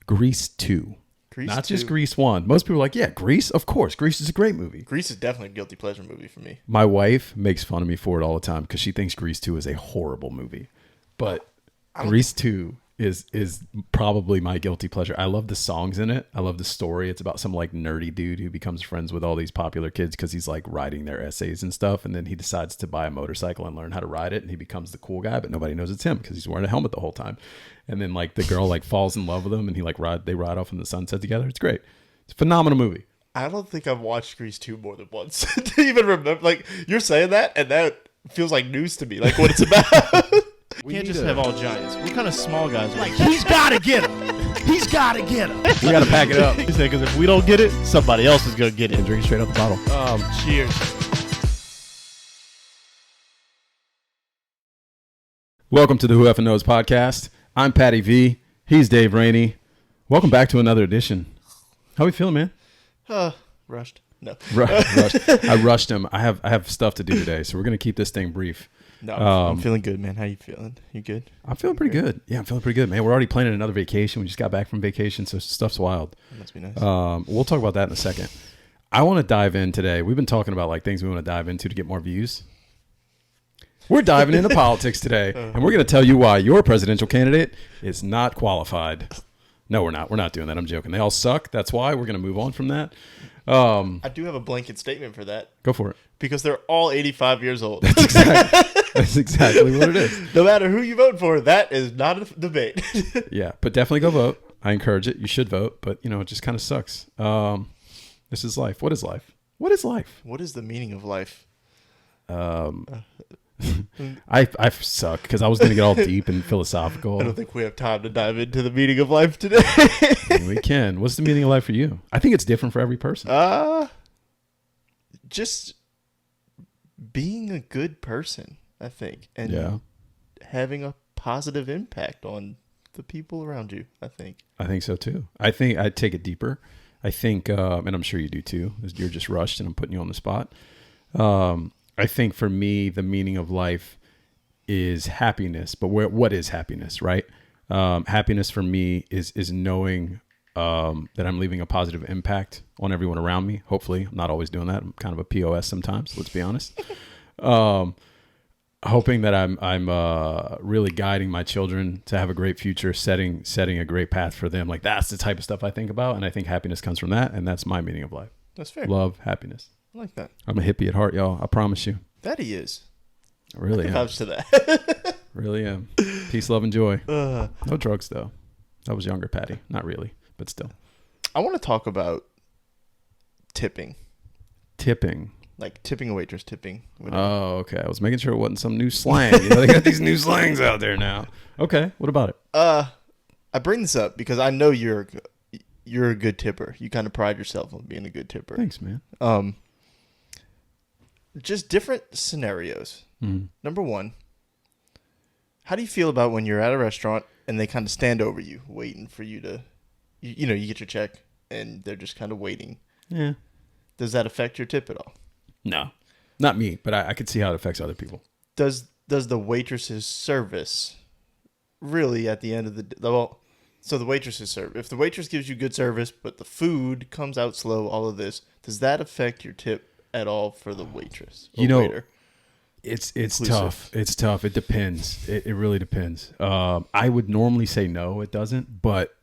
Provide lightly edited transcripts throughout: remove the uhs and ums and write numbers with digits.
Grease 2. Not just Grease 1. Most people are like, yeah, Grease? Of course. Grease is a great movie. Grease is definitely a guilty pleasure movie for me. My wife makes fun of me for it all the time because she thinks Grease 2 is a horrible movie. But Grease 2 is probably my guilty pleasure. I love the songs in it. I love the story. It's about some like nerdy dude who becomes friends with all these popular kids because he's like writing their essays and stuff. And then he decides to buy a motorcycle and learn how to ride it. And he becomes the cool guy, but nobody knows it's him because he's wearing a helmet the whole time. And then like the girl like falls in love with him and they ride off in the sunset together. It's great. It's a phenomenal movie. I don't think I've watched Grease 2 more than once to even remember. Like, you're saying that, and that feels like news to me, like what it's about. We can't just have all giants. What kind of small guys are like, he's got to get him. He's got to get him. We got to pack it up. He said, because if we don't get it, somebody else is going to get it. And drink it straight out the bottle. Cheers. Welcome to the Who F'n Kneauxs podcast. I'm Patty V. He's Dave Rainey. Welcome back to another edition. How we feeling, man? Rushed. No. Rushed. I rushed him. I have stuff to do today, so we're going to keep this thing brief. No, I'm feeling good, man. How you feeling? You good? I'm feeling pretty good. Yeah, I'm feeling pretty good, man. We're already planning another vacation. We just got back from vacation, so stuff's wild. That must be nice. We'll talk about that in a second. I want to dive in today. We've been talking about like things we want to dive into to get more views. We're diving into politics today, and we're going to tell you why your presidential candidate is not qualified. No, we're not. We're not doing that. I'm joking. They all suck. That's why we're going to move on from that. I do have a blanket statement for that. Go for it. Because they're all 85 years old. That's exactly what it is. No matter who you vote for, that is not a debate. Yeah, but definitely go vote. I encourage it. You should vote, but it just kind of sucks. This is life. What is life? What is life? What is the meaning of life? I suck because I was going to get all deep and philosophical. I don't think we have time to dive into the meaning of life today. We can. What's the meaning of life for you? I think it's different for every person. Just being a good person, I think, and having a positive impact on the people around you, I think. I think so too. I think I'd take it deeper. I think, and I'm sure you do too, you're just rushed and I'm putting you on the spot. I think for me, the meaning of life is happiness. But what is happiness, right? Happiness for me is knowing that I'm leaving a positive impact on everyone around me. Hopefully, I'm not always doing that. I'm kind of a POS sometimes. Let's be honest. Hoping that I'm really guiding my children to have a great future, setting a great path for them. Like that's the type of stuff I think about, and I think happiness comes from that, and that's my meaning of life. That's fair. Love, happiness. I like that. I'm a hippie at heart, y'all. I promise you. That he is. I really am. Vouch to that. Really am. Peace, love, and joy. No drugs, though. I was younger, Patty. Not really, but still. I want to talk about tipping. Tipping. Like tipping a waitress, tipping. Whatever. Oh, okay. I was making sure it wasn't some new slang. They got these new slangs out there now. Okay, what about it? I bring this up because I know you're a good tipper. You kind of pride yourself on being a good tipper. Thanks, man. Just different scenarios. Mm-hmm. Number one, how do you feel about when you're at a restaurant and they kind of stand over you, waiting for you to, you get your check and they're just kind of waiting? Yeah. Does that affect your tip at all? No, not me, but I could see how it affects other people. Does the waitress's service really at the end of the day, so the waitress's service, if the waitress gives you good service, but the food comes out slow, all of this, does that affect your tip at all for the waitress or waiter? It's tough. It's tough. It depends. It really depends. I would normally say no, it doesn't, but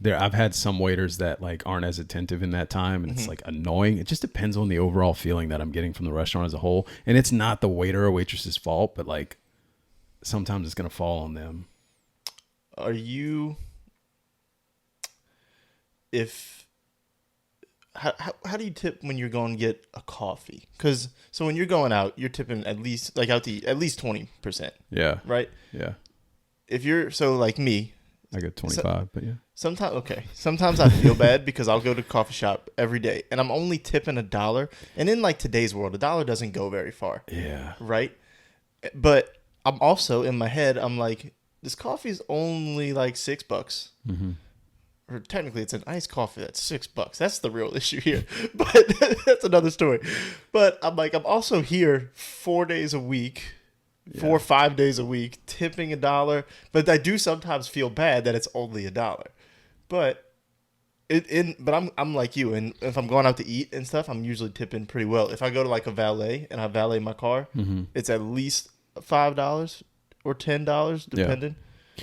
I've had some waiters that like aren't as attentive in that time, and it's like annoying. It just depends on the overall feeling that I'm getting from the restaurant as a whole, and it's not the waiter or waitress's fault, but like sometimes it's gonna fall on them. How do you tip when you're going to get a coffee? Because so when you're going out, you're tipping at least out to eat, at least 20%. Yeah. Right. Yeah. If you're like me, I get 25, but yeah. Sometimes I feel bad because I'll go to a coffee shop every day and I'm only tipping $1. And in like today's world, $1 doesn't go very far. Yeah. Right. But I'm also in my head, I'm like, this coffee is only like $6. Mm-hmm. Or technically it's an iced coffee that's $6. That's the real issue here. But that's another story. But I'm also here 4 days a week, 4 or 5 days a week, tipping $1. But I do sometimes feel bad that it's only $1. But But I'm like you, and if I'm going out to eat and stuff, I'm usually tipping pretty well. If I go to like a valet and I valet my car, it's at least $5 or $10 depending.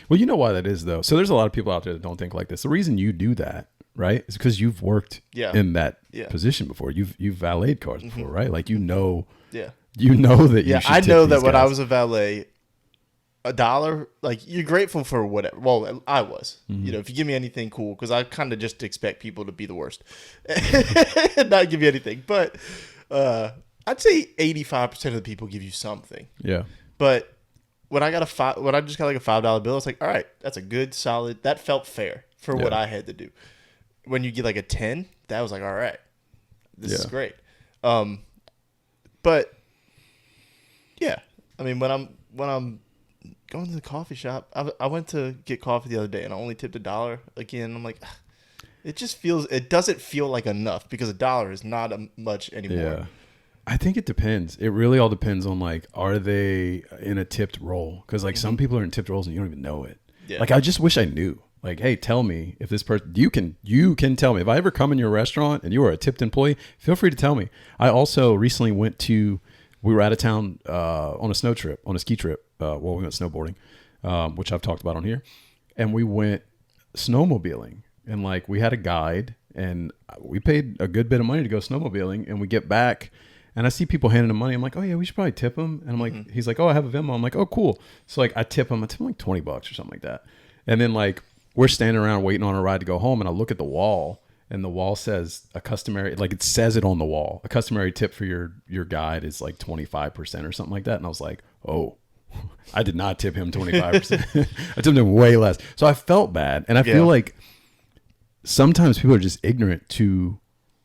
Well, you know why that is though. So there's a lot of people out there that don't think like this. The reason you do that, right, is because you've worked in that position before. You've valeted cars before, right? Like you know that you should I tip know these that when I guys. was a valet, $1, like you're grateful for whatever. Well, I was. You know, if you give me anything cool, because I kind of just expect people to be the worst and not give you anything. But I'd say 85% of the people give you something. Yeah. But when I just got like a $5 bill, it's like, all right, that's a good, solid. That felt fair for what I had to do. When you get like a 10, that was like, all right, this is great. But yeah, I mean, when I'm going to the coffee shop, I went to get coffee the other day and I only tipped $1 again. I'm like, it doesn't feel like enough because $1 is not much anymore. Yeah. I think it depends. It really all depends on like, are they in a tipped role? Because like some people are in tipped roles and you don't even know it. Yeah. Like I just wish I knew. Like, hey, tell me if this person you can tell me if I ever come in your restaurant and you are a tipped employee. Feel free to tell me. I also recently we were out of town on a ski trip. We went snowboarding, which I've talked about on here, and we went snowmobiling. And like we had a guide and we paid a good bit of money to go snowmobiling, and we get back. And I see people handing him money. I'm like, oh yeah, we should probably tip him. And I'm like, he's like, oh, I have a Venmo. I'm like, oh, cool. So like I tip him like $20 or something like that. And then like we're standing around waiting on a ride to go home. And I look at the wall and the wall says it says it on the wall. A customary tip for your guide is like 25% or something like that. And I was like, oh, I did not tip him 25%. I tipped him way less. So I felt bad. And I feel like sometimes people are just ignorant to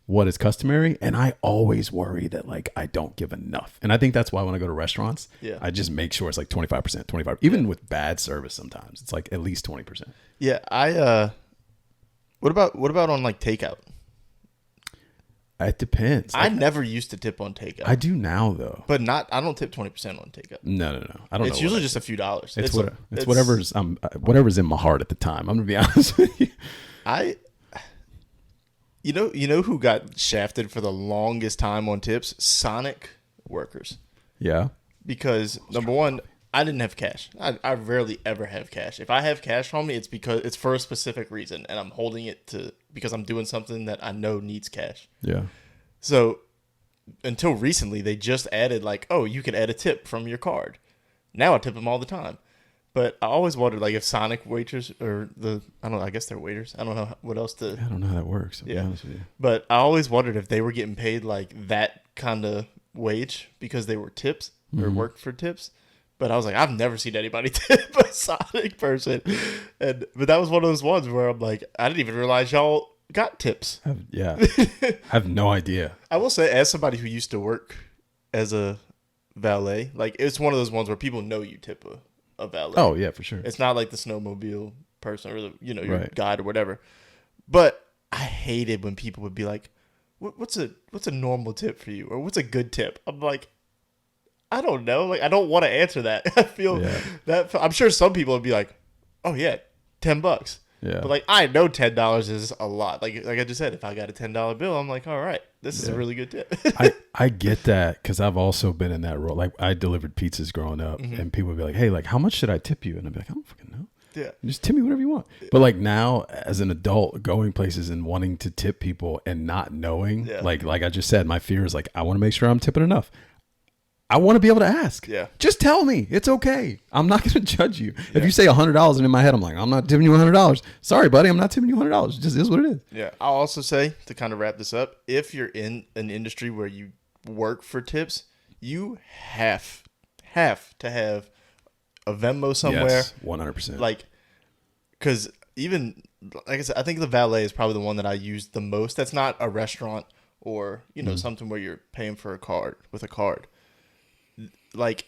what is customary, and I always worry that like I don't give enough. And I think that's why when I go to restaurants, I just make sure it's like 25%, 25. Even with bad service sometimes, it's like at least 20%. Yeah, what about on like takeout? It depends. I never used to tip on takeout. I do now though. But I don't tip 20% on takeout. No. I don't know. It's usually just a few dollars. It's whatever's in my heart at the time. I'm going to be honest with you. You know who got shafted for the longest time on tips? Sonic workers. Yeah. Because number one, I didn't have cash. I rarely ever have cash. If I have cash on me, it's because it's for a specific reason, and I'm holding it because I'm doing something that I know needs cash. Yeah. So until recently, they just added like, oh, you can add a tip from your card. Now I tip them all the time. But I always wondered, like, if Sonic waiters I don't know, I guess they're waiters. I don't know what else to. I don't know how that works. I'll be honest with you. But I always wondered if they were getting paid like that kind of wage because they were tips or worked for tips. But I was like, I've never seen anybody tip a Sonic person. But that was one of those ones where I'm like, I didn't even realize y'all got tips. I have no idea. I will say, as somebody who used to work as a valet, like it's one of those ones where people know you tip a valet. Oh yeah, for sure. It's not like the snowmobile person or your guide or whatever. But I hated when people would be like, "What's a normal tip for you?" or "What's a good tip?" I'm like, I don't know. Like I don't want to answer that. I feel that I'm sure some people would be like, "Oh yeah, $10." Yeah. But like I know $10 is a lot. Like I just said, if I got a $10 bill, I'm like, all right, this is a really good tip. I get that because I've also been in that role. Like I delivered pizzas growing up, and people would be like, "Hey, like how much should I tip you?" And I'd be like, "I don't fucking know. Yeah, just tip me whatever you want." But like now, as an adult, going places and wanting to tip people and not knowing, like I just said, my fear is like I want to make sure I'm tipping enough. I want to be able to ask. Yeah. Just tell me. It's okay. I'm not going to judge you. Yeah. If you say $100 and in my head I'm like, I'm not tipping you $100. Sorry, buddy. I'm not tipping you $100. It just is what it is. Yeah. I'll also say, to kind of wrap this up, if you're in an industry where you work for tips, you have to have a Venmo somewhere. Yes, 100%. Like, because even, like I said, I think the valet is probably the one that I use the most. That's not a restaurant or, something where you're paying for a card with a card. Like,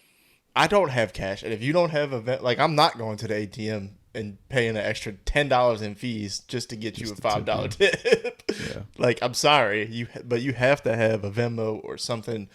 I don't have cash, and if you don't have I'm not going to the ATM and paying an extra $10 in fees just to get you a $5 tip. Yeah. Like, I'm sorry, but you have to have a Venmo or something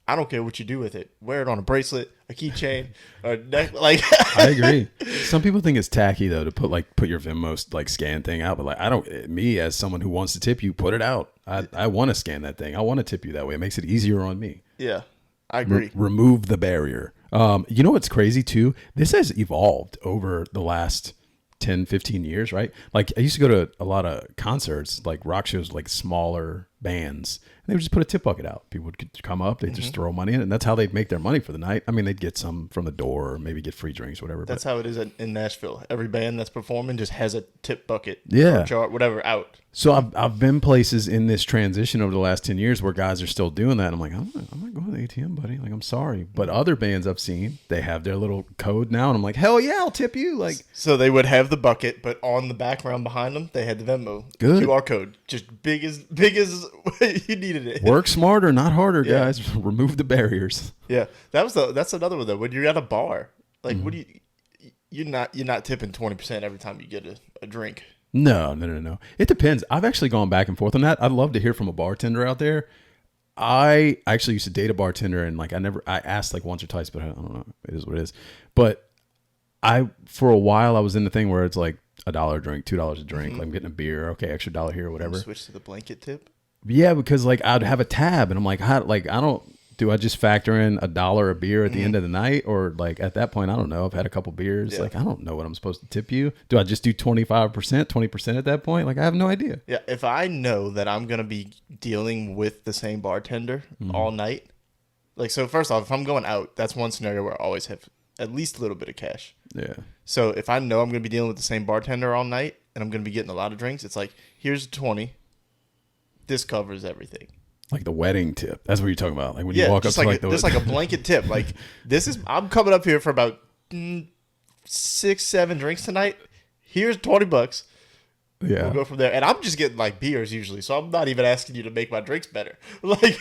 I don't care what you do with it. Wear it on a bracelet, a keychain, or neck. Like I agree. Some people think it's tacky though to put your Venmo like scan thing out, but like I don't. Me as someone who wants to tip you, put it out. I want to scan that thing. I want to tip you that way. It makes it easier on me. yeah, I agree. Remove the barrier. You know what's crazy too? This has evolved over the last 10, 15 years, right? Like I used to go to a lot of concerts, like rock shows, like smaller bands. And they would just put a tip bucket out. People would come up, they'd just throw money in, and that's how they'd make their money for the night. I mean, they'd get some from the door, or maybe get free drinks, whatever. That's how it is in Nashville. Every band that's performing just has a tip bucket, Yeah. or jar, whatever, out. So I've been places in this transition over the last 10 years where guys are still doing that. I'm like, I'm not going to the ATM, buddy. Like, I'm sorry. But other bands I've seen, they have their little code now. And I'm like, hell yeah, I'll tip you. Like, So they would have the bucket, but on the background behind them, they had the Venmo Good. QR code, just big as you needed it. work smarter, not harder, Yeah. guys. Remove the barriers. Yeah, that's another one though. When you're at a bar, like, what do you're not tipping 20% every time you get a drink. No. It depends. I've actually gone back and forth on that. I'd love to hear from a bartender out there. I actually used to date a bartender, and like I asked like once or twice, but I don't know. It is what it is. But for a while I was in the thing where it's like $1 a drink, $2 a drink. Like I'm getting a beer, okay, extra $1 here or whatever. Switch to the blanket tip. Yeah, because like I'd have a tab, and I'm like, do I just factor in $1 a beer at the end of the night, or like at that point I don't know. I've had a couple beers, Yeah. like I don't know what I'm supposed to tip you. Do I just do 25%, 20% at that point? Like I have no idea. Yeah, if I know that I'm gonna be dealing with the same bartender all night, like, so first off, if I'm going out, that's one scenario where I always have at least a little bit of cash. Yeah. So if I know I'm gonna be dealing with the same bartender all night and I'm gonna be getting a lot of drinks, it's like, here's 20. This covers everything. Like the wedding tip. That's what you're talking about. Like when you walk up just to like like the just like a blanket tip. Like, I'm coming up here for about 6-7 drinks tonight. Here's $20. yeah. We'll go from there. And I'm just getting like beers usually, so I'm not even asking you to make my drinks better. Like,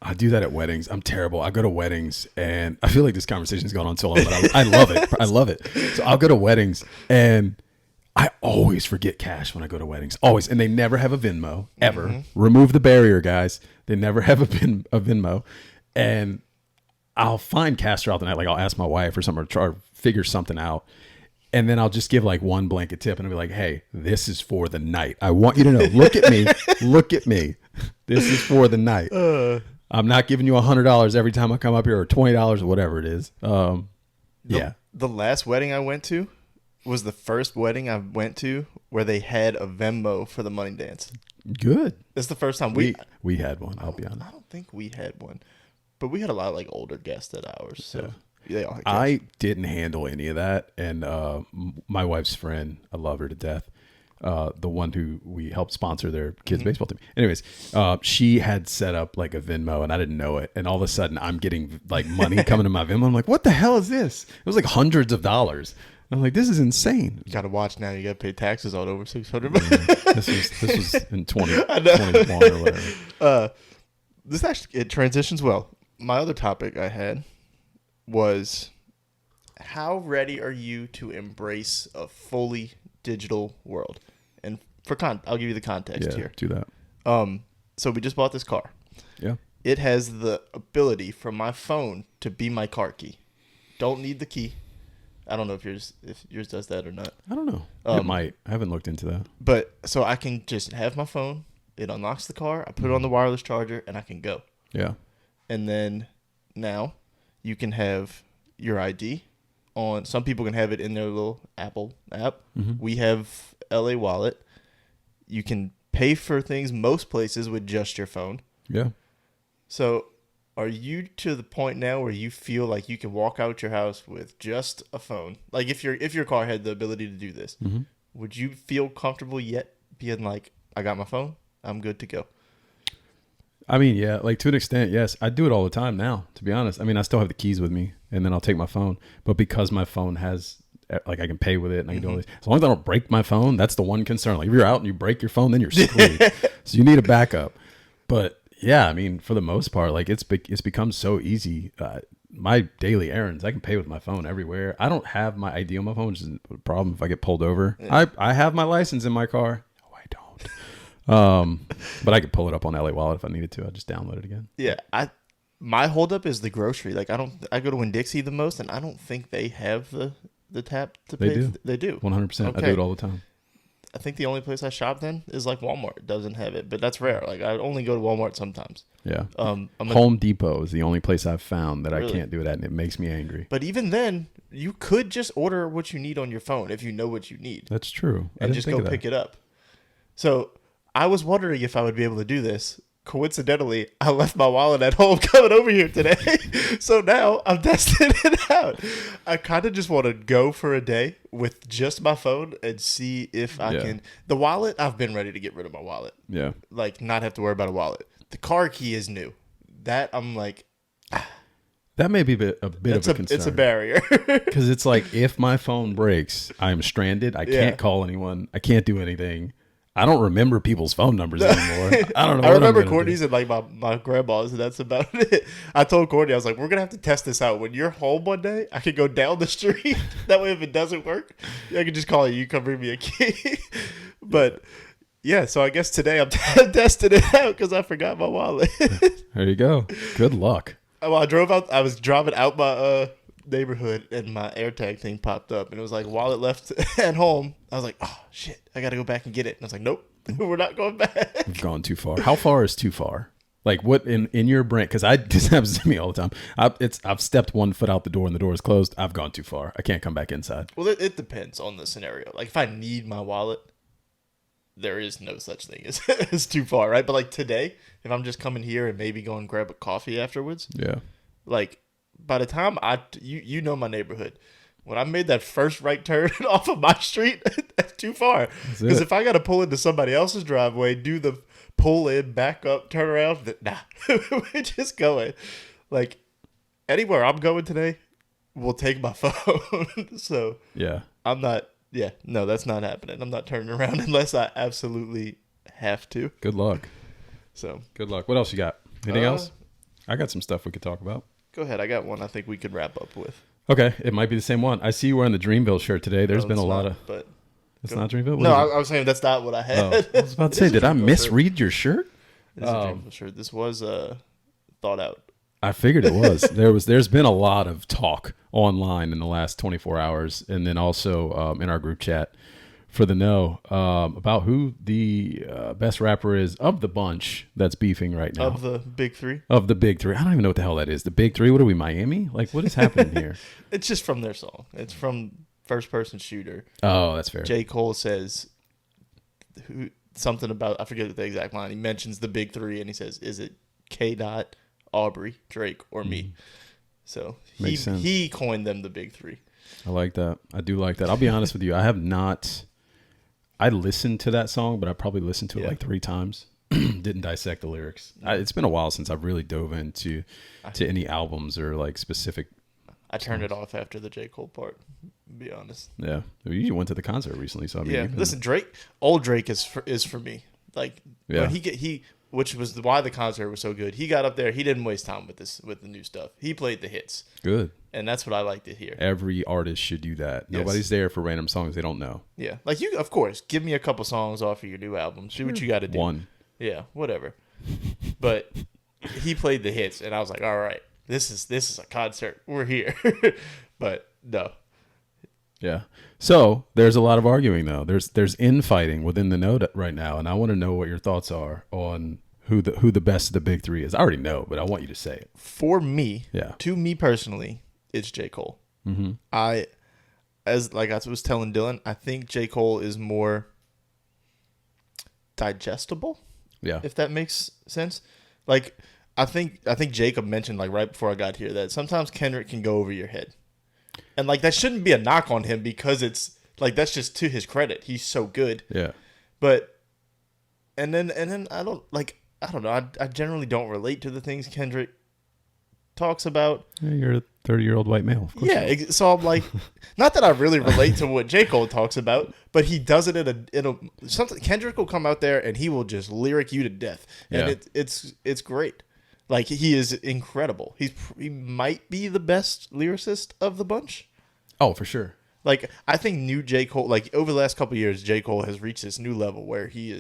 I do that at weddings. I'm terrible. I go to weddings, and I feel like this conversation's gone on so long, but I love it. I love it. So I'll go to weddings, and I always forget cash when I go to weddings. Always. And they never have a Venmo, ever. Remove the barrier, guys. They never have a Venmo. And I'll find cash throughout the night. Like I'll ask my wife or something, or try to figure something out. And then I'll just give like one blanket tip, and I'll be like, hey, this is for the night. I want you to know. Look at me. Look at me. This is for the night. I'm not giving you $100 every time I come up here, or $20 or whatever it is. Yeah. the last wedding I went to was the first wedding I went to where they had a Venmo for the money dance. Good. It's the first time We had one, I'll be honest. I don't think we had one, but we had a lot of like older guests at ours. So they all had cash. I didn't handle any of that. And my wife's friend, I love her to death. The one who we helped sponsor their kids' baseball team. Anyways, she had set up like a Venmo, and I didn't know it. And all of a sudden, I'm getting like money coming to my Venmo. I'm like, what the hell is this? It was like hundreds of dollars. I'm like, this is insane. You gotta watch now. You gotta pay taxes on over $600. This was in 2021 or whatever. This actually, it transitions well. My other topic I had was, how ready are you to embrace a fully digital world? And I'll give you the context here. Do that. So we just bought this car. Yeah. It has the ability for my phone to be my car key. Don't need the key. I don't know if yours does that or not. I don't know. It might. I haven't looked into that. But so I can just have my phone. It unlocks the car. I put it on the wireless charger, and I can go. Yeah. And then now you can have your ID on. Some people can have it in their little Apple app. Mm-hmm. We have LA Wallet. You can pay for things most places with just your phone. Yeah. So are you to the point now where you feel like you can walk out your house with just a phone? Like if your car had the ability to do this, Mm-hmm. would you feel comfortable yet being like, I got my phone, I'm good to go? I mean, yeah, like to an extent, yes. I do it all the time now, to be honest. I mean, I still have the keys with me, and then I'll take my phone. But because my phone has, like, I can pay with it, and I can do all this. As long as I don't break my phone, that's the one concern. Like, if you're out and you break your phone, then you're screwed. So you need a backup. But yeah, I mean, for the most part, like it's become so easy. My daily errands, I can pay with my phone everywhere. I don't have my ID on my phone, which is a problem if I get pulled over. Yeah. I have my license in my car. No, I don't. But I could pull it up on LA Wallet if I needed to. I just download it again. Yeah, My holdup is the grocery. Like I go to Winn-Dixie the most, and I don't think they have the tap to They pay. do. They do. 100%. I Okay. do it all the time. I think the only place I shop then is like Walmart. It doesn't have it, but that's rare. Like I only go to Walmart sometimes. Yeah. I'm Home Depot is the only place I've found that Really? I can't do it at, and it makes me angry. But even then, you could just order what you need on your phone if you know what you need, That's true. I and didn't just think go of that. pick it up. So I was wondering if I would be able to do this. Coincidentally, I left my wallet at home coming over here today. So now I'm testing it out. I kind of just want to go for a day with just my phone and see if I Yeah. can. The wallet, I've been ready to get rid of my wallet. Yeah. Like, not have to worry about a wallet. The car key is new. That, I'm like, That may be a bit of a concern. it's a barrier. Because it's like, if my phone breaks, I'm stranded. I Yeah. can't call anyone. I can't do anything. I don't remember people's phone numbers anymore. I don't know. I what remember I'm gonna Courtney's do. and like my grandma's, and that's about it. I told Courtney, I was like, we're gonna have to test this out. When you're home one day, I can go down the street. That way, if it doesn't work, I can just call you. You come bring me a key. But yeah, so I guess today I'm testing it out because I forgot my wallet. There you go. Good luck. Well, I was driving out my neighborhood, and my AirTag thing popped up, and it was like wallet left at home. I was like, oh shit, I gotta go back and get it. And I was like, nope, we're not going back. We've gone too far. How far is too far? Like, what in your brain? Because this happens to me all the time. I've stepped one foot out the door and the door is closed. I've gone too far. I can't come back inside. Well, it depends on the scenario. Like, if I need my wallet, there is no such thing as, as too far, right? But like today, if I'm just coming here and maybe go and grab a coffee afterwards, Yeah. like by the time you know my neighborhood, when I made that first right turn off of my street, that's too far. Because it. if I got to pull into somebody else's driveway, do the pull in, back up, turn around, nah, we're just going. Like anywhere I'm going today, will take my phone. So Yeah. I'm not. Yeah, no, that's not happening. I'm not turning around unless I absolutely have to. Good luck. So Good luck. What else you got? Anything Uh, else? I got some stuff we could talk about. go ahead. I got one I think we could wrap up with. Okay. It might be the same one. I see you wearing the Dreamville shirt today. There's No, been a it's lot not, of. But It's not Dreamville? What no, is it? I was saying that's not what I had. Oh, I was about to say, did I misread your shirt? This is a Dreamville shirt. This was thought out. I figured it was. There's been a lot of talk online in the last 24 hours, and then also in our group chat for the know about who the best rapper is of the bunch that's beefing right now. Of the big three? Of the big three. I don't even know what the hell that is. The big three? What are we, Miami? Like, what is happening here? It's just from their song. It's from First Person Shooter. Oh, that's fair. J. Cole says something about, I forget the exact line. He mentions the big three, and he says, is it K. Dot, Aubrey, Drake, or me? So Makes sense. he coined them the big three. I like that. I do like that. I'll be honest with you. I have not. I listened to that song, but I probably listened to it like 3 times. Didn't dissect the lyrics. It's been a while since I've really dove into any albums or like specific. I turned it off after the J. Cole part, to be honest. Yeah, you went to the concert recently, so I mean, Yeah, you can- listen, Drake, old Drake is for me. Like, Yeah. when he which was why the concert was so good. He got up there, he didn't waste time with the new stuff. He played the hits, good. and that's what I like to hear. Every artist should do that. Yes. Nobody's there for random songs they don't know. Yeah, like you, of course, give me a couple songs off of your new album. Do what you got to do. One. Yeah, whatever. But he played the hits, and I was like, all right, this is a concert. We're here. But no. Yeah. So there's a lot of arguing though. There's infighting within the know right now, and I want to know what your thoughts are on who the best of the big three is. I already know, but I want you to say it. For me, Yeah. to me personally, it's J. Cole. Mm-hmm. I was telling Dylan, I think J. Cole is more digestible, Yeah. if that makes sense. Like, I think Jacob mentioned, like, right before I got here, that sometimes Kendrick can go over your head. And, like, that shouldn't be a knock on him because it's, like, that's just to his credit. He's so good. Yeah. But, and then I don't know. I generally don't relate to the things Kendrick talks about. Yeah, you're a 30-year-old white male. Of course. Yeah, so I'm like, not that I really relate to what J. Cole talks about, but he does it in a something. Kendrick will come out there and he will just lyric you to death, and Yeah. it's great. Like, he is incredible. He might be the best lyricist of the bunch. Oh, for sure. Like, I think new J. Cole, like over the last couple of years, J. Cole has reached this new level where he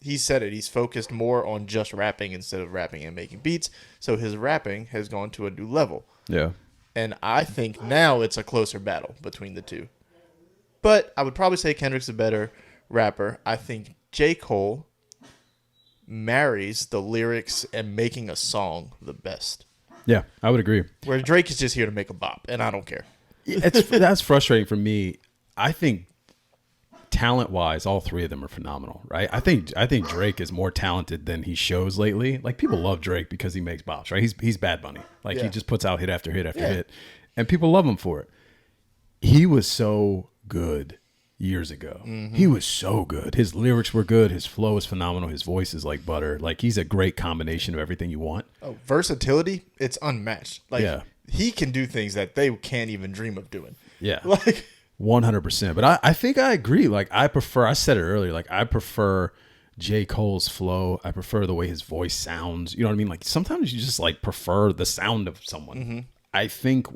he said it. He's focused more on just rapping instead of rapping and making beats. So his rapping has gone to a new level. Yeah. And I think now it's a closer battle between the two. But I would probably say Kendrick's a better rapper. I think J. Cole marries the lyrics and making a song the best. Yeah, I would agree. Where Drake is just here to make a bop, and I don't care. That's frustrating for me. I think talent-wise, all three of them are phenomenal, right? I think Drake is more talented than he shows lately. Like, people love Drake because he makes bops, right? He's Bad Bunny. Like, he just puts out hit after hit after hit, and people love him for it. He was so good years ago. Mm-hmm. He was so good. His lyrics were good. His flow is phenomenal. His voice is like butter. Like, he's a great combination of everything you want. Oh, versatility, it's unmatched. Like, he can do things that they can't even dream of doing. Yeah. Like 100%. But I think I agree. Like, I said it earlier, like, I prefer J. Cole's flow. I prefer the way his voice sounds. You know what I mean? Like, sometimes you just like prefer the sound of someone. Mm-hmm. I think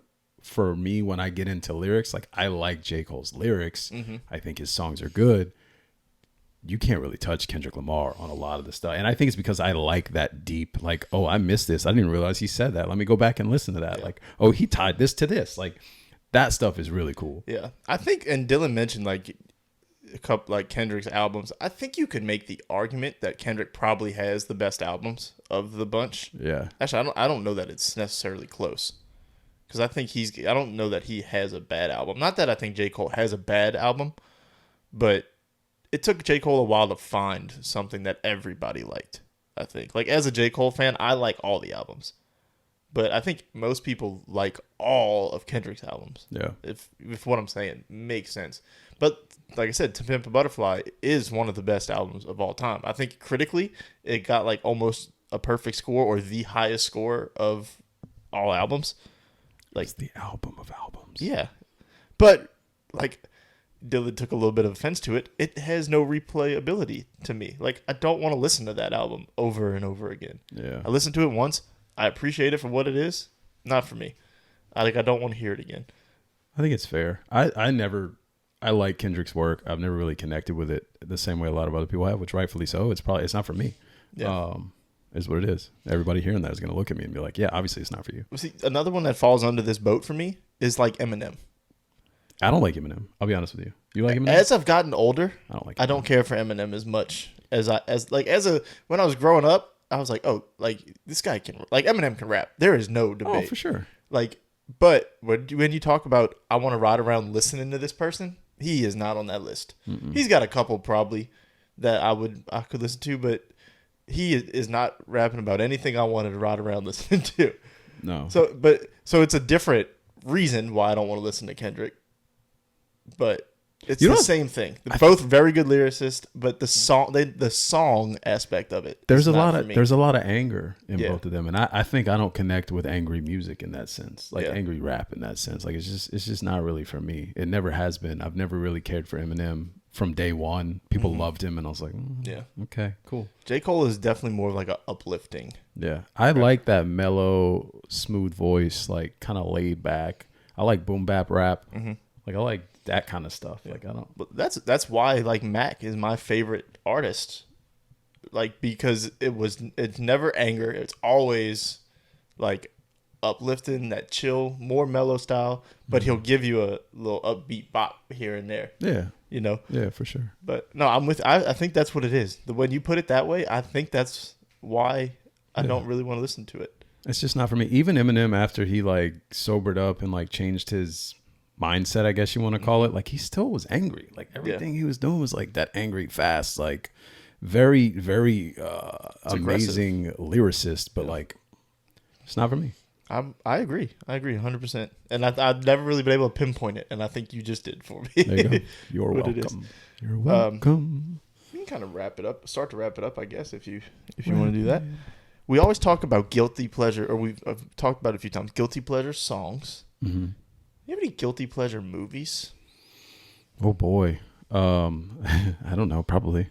for me, when I get into lyrics, like, I like J. Cole's lyrics. Mm-hmm. I think his songs are good. You can't really touch Kendrick Lamar on a lot of the stuff. And I think it's because I like that deep, like, oh, I missed this. I didn't realize he said that. Let me go back and listen to that. Yeah. Like, oh, he tied this to this. Like, that stuff is really cool. Yeah. I think, and Dylan mentioned like a couple, like Kendrick's albums. I think you could make the argument that Kendrick probably has the best albums of the bunch. Yeah. Actually, I don't know that it's necessarily close. Because I don't know that he has a bad album. Not that I think J. Cole has a bad album, but it took J. Cole a while to find something that everybody liked, I think. Like, as a J. Cole fan, I like all the albums. But I think most people like all of Kendrick's albums. Yeah. If what I'm saying makes sense. But like I said, To Pimp a Butterfly is one of the best albums of all time. I think critically, it got like almost a perfect score or the highest score of all albums. Like, it's the album of albums. Yeah. But like Dylan took a little bit of offense to it. It has no replayability to me. Like, I don't want to listen to that album over and over again. Yeah. I listened to it once. I appreciate it for what it is. Not for me. I don't want to hear it again. I think it's fair. I like Kendrick's work. I've never really connected with it the same way a lot of other people have, which rightfully so. It's not for me. Yeah. Is what it is. Everybody hearing that is going to look at me and be like, yeah, obviously it's not for you. See, another one that falls under this boat for me is like Eminem. I don't like Eminem. I'll be honest with you. You like Eminem? As I've gotten older, I don't like Eminem. I don't care for Eminem as much when I was growing up, I was like, oh, like, this guy can, like, Eminem can rap. There is no debate. Oh, for sure. Like, but when you talk about, I want to ride around listening to this person, he is not on that list. Mm-mm. He's got a couple probably that I could listen to, but he is not rapping about anything I wanted to ride around listening to. No. So it's a different reason why I don't want to listen to Kendrick. But it's the same thing. They're both very good lyricists, but the song aspect of it. There's a lot of anger in both of them, and I think I don't connect with angry music in that sense, like angry rap in that sense. Like, it's just not really for me. It never has been. I've never really cared for Eminem from day one. People loved him, and I was like, okay, cool. J. Cole is definitely more of like a uplifting. Yeah, I like that mellow, smooth voice, like kind of laid back. I like boom bap rap. Mm-hmm. Like, I like that kind of stuff. Yeah. Like, I don't. But that's why, like, Mac is my favorite artist. Like, because it's never anger. It's always like uplifting, that chill, more mellow style. But he'll give you a little upbeat bop here and there. Yeah. You know. Yeah, for sure. But no, I think that's what it is. When you put it that way, I think that's why I don't really want to listen to it. It's just not for me. Even Eminem, after he like sobered up and like changed his mindset, I guess you want to call it, like, he still was angry. Like, everything he was doing was like that angry, fast, like very, very amazing lyricist, but like, it's not for me. I agree 100%, and I've never really been able to pinpoint it, and I think you just did for me. There you go. You're welcome. You're welcome. We can kind of start to wrap it up, I guess, if you want to do that. We always talk about guilty pleasure, or we've talked about it a few times, guilty pleasure songs. Mm-hmm. You have any guilty pleasure movies? Oh boy, I don't know. Probably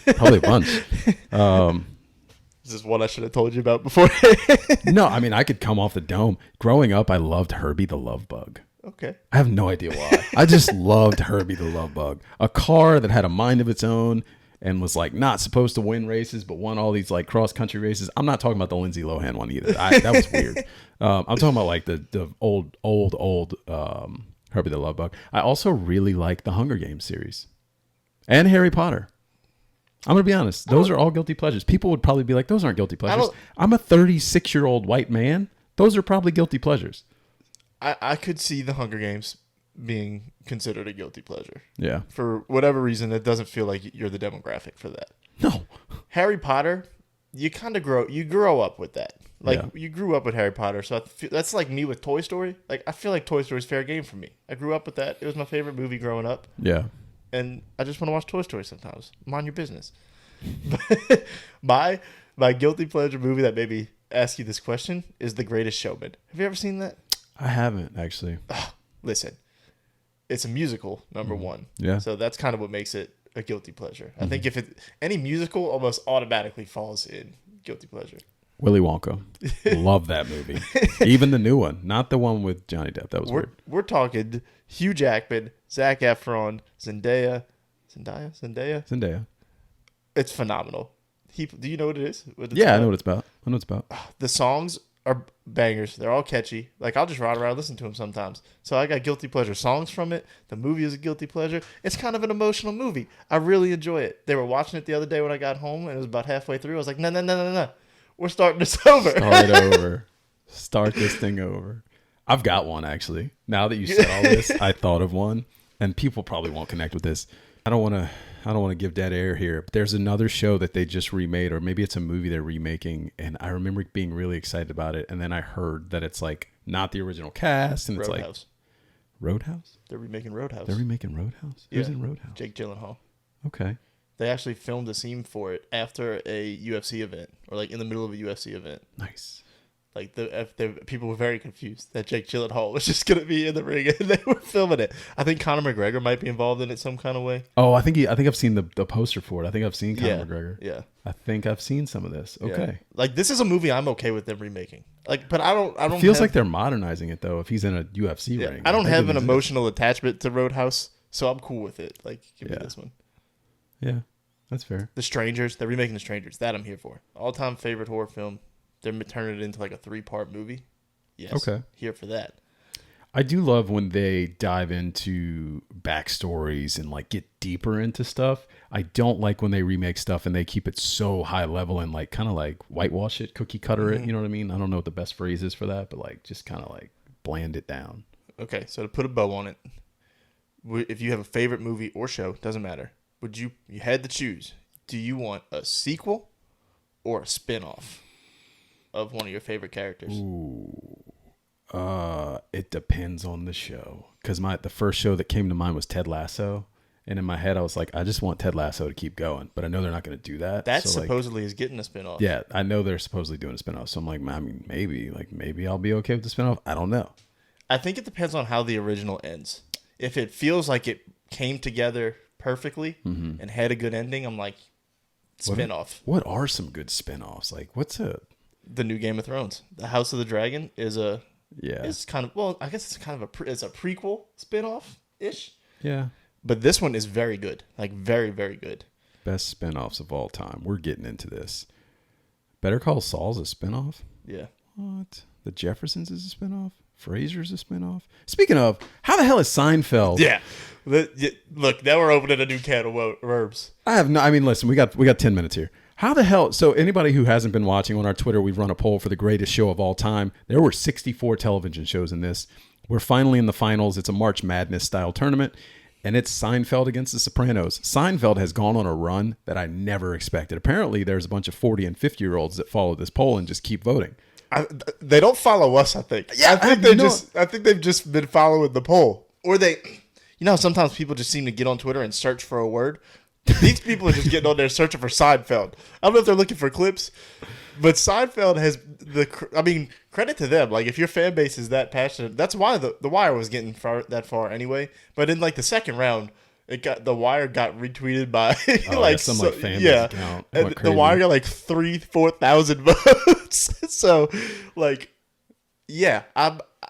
a bunch. Is this one I should have told you about before? No, I mean, I could come off the dome. Growing up, I loved Herbie the Love Bug. Okay. I have no idea why. I just loved Herbie the Love Bug. A car that had a mind of its own. and was like not supposed to win races, but won all these like cross country races. I'm not talking about the Lindsay Lohan one either. That was weird. I'm talking about like the old Herbie the Love Bug. I also really like the Hunger Games series and Harry Potter. I'm going to be honest. Those are all guilty pleasures. People would probably be like, those aren't guilty pleasures. I'm a 36-year-old white man. Those are probably guilty pleasures. I could see the Hunger Games being considered a guilty pleasure. Yeah. For whatever reason, it doesn't feel like you're the demographic for that. No. Harry Potter, you kind of grow up with that. Like, Yeah. you grew up with Harry Potter, so that's like me with Toy Story. Like, I feel like Toy Story is fair game for me. I grew up with that. It was my favorite movie growing up. Yeah. And I just want to watch Toy Story sometimes. Mind your business. But my guilty pleasure movie that made me ask you this question is The Greatest Showman. Have you ever seen that? I haven't, actually. Listen, it's a musical, number one. Yeah. So that's kind of what makes it a guilty pleasure. I think if any musical almost automatically falls in guilty pleasure. Willy Wonka. Love that movie. Even the new one. Not the one with Johnny Depp. That was weird. We're talking Hugh Jackman, Zac Efron, Zendaya. It's phenomenal. Do you know what it is? Yeah, I know what it's about. The songs are bangers. They're all catchy. Like, I'll just ride around and listen to them sometimes. So I got guilty pleasure songs from it. The movie is a guilty pleasure. It's kind of an emotional movie. I really enjoy it. They were watching it the other day when I got home, and it was about halfway through. I was like, no. We're starting this over. Start this thing over. I've got one, actually. Now that you said all this, I thought of one, and people probably won't connect with this. I don't want to give dead air here, but there's another show that they just remade, or maybe it's a movie they're remaking, and I remember being really excited about it, and then I heard that it's like not the original cast, and it's Roadhouse. like Roadhouse? They're remaking Roadhouse. Who's in Roadhouse? Jake Gyllenhaal. Okay. They actually filmed a scene for it after a UFC event, or like in the middle of a UFC event. Nice. Like the people were very confused that Jake Gyllenhaal was just gonna be in the ring, and they were filming it. I think Conor McGregor might be involved in it some kind of way. Oh, I think I've seen the poster for it. I think I've seen Conor McGregor. Yeah. I think I've seen some of this. Okay. Yeah. Like, this is a movie I'm okay with them remaking. Like, but I don't. It feels like they're modernizing it though. If he's in a UFC ring, I don't have an emotional attachment to Roadhouse, so I'm cool with it. Like, give me this one. Yeah, that's fair. The Strangers. They're remaking The Strangers. That I'm here for. All-time favorite horror film. They're turning it into like a 3-part movie. Yes. Okay. Here for that. I do love when they dive into backstories and like get deeper into stuff. I don't like when they remake stuff and they keep it so high level and like kind of like whitewash it, cookie cutter it. You know what I mean? I don't know what the best phrase is for that, but like just kind of like bland it down. Okay, so to put a bow on it, if you have a favorite movie or show, doesn't matter. You had to choose. Do you want a sequel or a spinoff of one of your favorite characters? Ooh. It depends on the show. Because the first show that came to mind was Ted Lasso. And in my head, I was like, I just want Ted Lasso to keep going. But I know they're not going to do that. That supposedly is getting a spinoff. Yeah, I know they're supposedly doing a spinoff. So I'm like, I mean, maybe I'll be okay with the spinoff. I don't know. I think it depends on how the original ends. If it feels like it came together perfectly and had a good ending, I'm like, spinoff. What are some good spinoffs? Like, what's the new Game of Thrones? The House of the Dragon is it's kind of, well, I guess it's kind of it's a prequel spinoff ish. Yeah. But this one is very good. Like, very, very good. Best spinoffs of all time. We're getting into this. Better Call Saul's a spinoff? Yeah. What? The Jeffersons is a spinoff? Frasier's a spinoff? Speaking of, how the hell is Seinfeld? Yeah. Look, now we're opening a new can of worms. Listen, we got 10 minutes here. How the hell? So anybody who hasn't been watching on our Twitter, we've run a poll for the greatest show of all time. There were 64 television shows in this. We're finally in the finals. It's a March Madness style tournament, and it's Seinfeld against The Sopranos. Seinfeld has gone on a run that I never expected. Apparently, there's a bunch of 40 and 50-year-olds that follow this poll and just keep voting. They don't follow us, I think. Yeah, I think they've just been following the poll. Or sometimes people just seem to get on Twitter and search for a word. These people are just getting on there searching for Seinfeld. I don't know if they're looking for clips, but Seinfeld has credit to them. Like, if your fan base is that passionate, that's why the Wire was getting that far anyway. But in like the second round, the Wire got retweeted by fan base account. And the Wire got like 4,000 votes. So, like, yeah,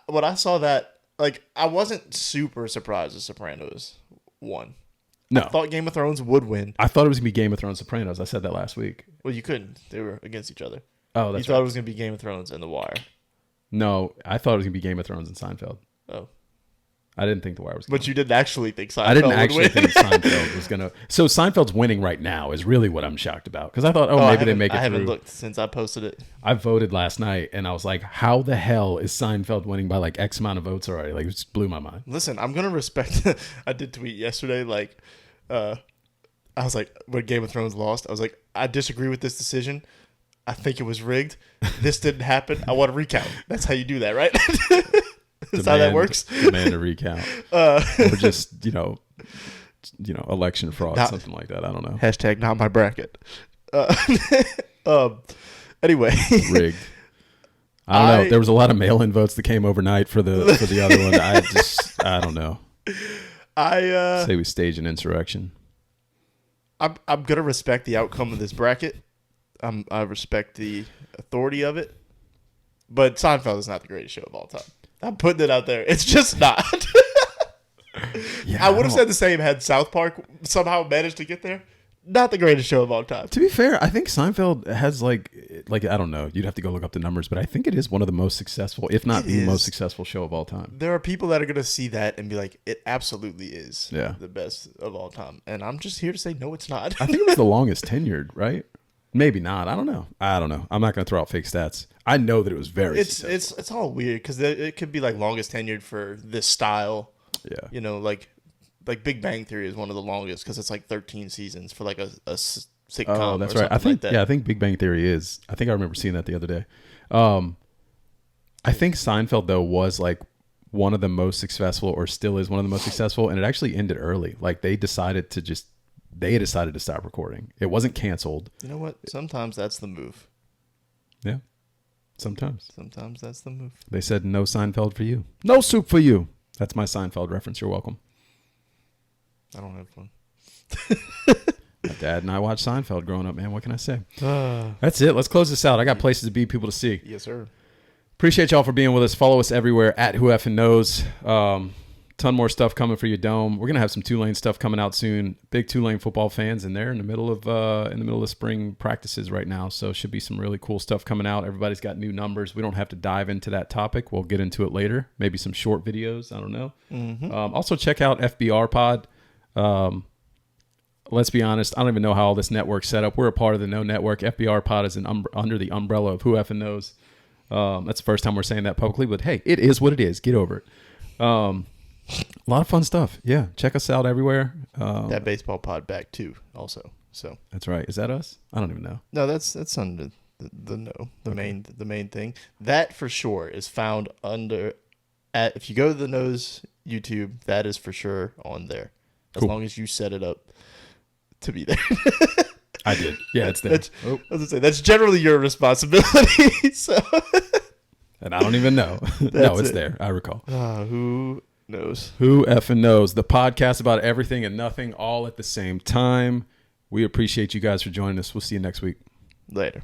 when I saw that, like, I wasn't super surprised The Sopranos won. No. I thought Game of Thrones would win. I thought it was going to be Game of Thrones Sopranos. I said that last week. Well, you couldn't. They were against each other. Oh, that's You right. thought it was going to be Game of Thrones and The Wire. No, I thought it was going to be Game of Thrones and Seinfeld. Oh. I didn't think The Wire was going to But you didn't actually think Seinfeld I didn't would actually win. think Seinfeld was going to. So Seinfeld's winning right now is really what I'm shocked about. Because I thought, maybe they make it I haven't through. looked since I posted it. I voted last night, and I was like, how the hell is Seinfeld winning by like X amount of votes already? Like, it just blew my mind. Listen, I'm going to respect. I did tweet yesterday, like, I was like, when Game of Thrones lost, I was like, I disagree with this decision. I think it was rigged. This didn't happen. I want to recount. That's how you do that, right? That's how that works. Demand a recount. Or just, election fraud, something like that. I don't know. Hashtag not my bracket. Anyway. Rigged. I don't know. There was a lot of mail-in votes that came overnight for the other one. I don't know. Say we stage an insurrection. I'm gonna respect the outcome of this bracket. I respect the authority of it. But Seinfeld is not the greatest show of all time. I'm putting it out there. It's just not. Yeah, I would have said the same had South Park somehow managed to get there. Not the greatest show of all time. To be fair, I think Seinfeld has like I don't know. You'd have to go look up the numbers, but I think it is one of the most successful, if not the most successful show of all time. There are people that are going to see that and be like, it absolutely is Yeah. the best of all time. And I'm just here to say, no, it's not. I think it was the longest tenured, right? Maybe not. I don't know. I'm not going to throw out fake stats. I know that it was very successful. It's all weird because it could be like longest tenured for this style. Yeah. Like Big Bang Theory is one of the longest because it's like 13 seasons for like a sitcom. Oh, that's or right. I something think like that. I think Big Bang Theory is. I think I remember seeing that the other day. I think Seinfeld though was like one of the most successful, or still is one of the most successful, and it actually ended early. Like they decided to stop recording. It wasn't canceled. You know what? Sometimes that's the move. Yeah. Sometimes That's the move. they said no Seinfeld for you, no soup for you. That's my Seinfeld reference. You're welcome. I don't have one. My dad and I watched Seinfeld growing up, man. What can I say? That's it. Let's close this out. I got places to be, people to see. Yes, sir. Appreciate y'all for being with us. Follow us everywhere at Who F'n Kneauxs. Ton more stuff coming for your dome. We're gonna have some Tulane stuff coming out soon. Big Tulane football fans, and they're in the middle of spring practices right now. So should be some really cool stuff coming out. Everybody's got new numbers. We don't have to dive into that topic. We'll get into it later. Maybe some short videos. I don't know. Mm-hmm. Also check out FBR Pod. Let's be honest, I don't even know how all this network's set up. We're a part of the No Network. FBR Pod is under the umbrella of Who F'n Kneauxs. That's the first time we're saying that publicly, but hey, it is what it is. Get over it. A lot of fun stuff. Yeah, check us out everywhere. That baseball pod back too, also. So that's right. Is that us? I don't even know. no, that's under the main thing. That for sure is found if you go to the Nose YouTube, that is for sure on there. As Cool. long as you set it up to be there. I did. Yeah, it's there. I was gonna say that's generally your responsibility. So And I don't even know. No, it's there. I recall. who knows? Who F'n Kneauxs? The podcast about everything and nothing all at the same time. We appreciate you guys for joining us. We'll see you next week. Later.